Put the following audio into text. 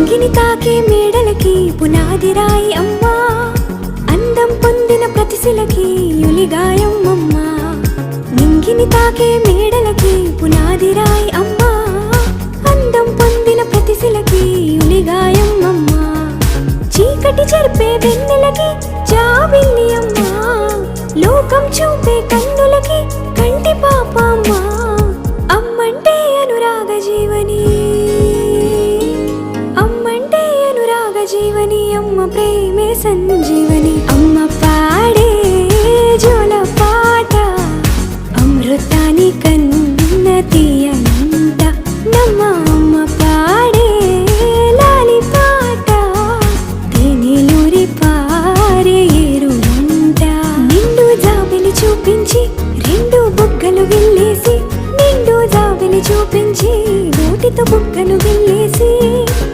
నింగిని తాకే మేడలకి పునాదిరాయి అమ్మా, అందం పొందిన ప్రతిశిలకి యులిగాయం అమ్మా. నింగిని తాకే మేడలకి పునాదిరాయి అమ్మా, అందం పొందిన ప్రతిశిలకి యులిగాయం అమ్మా. చీకటి చెరిపే వెన్నెలకి జాబిల్లి అమ్మా, లోకం చూపే కన్నులకి కంటి పాప అమ్మా. అమ్మంటే అనురాగ జీవని, అమ్మంటే అనురాగ జీవని, అమ్మ ప్రేమే సంజీవని.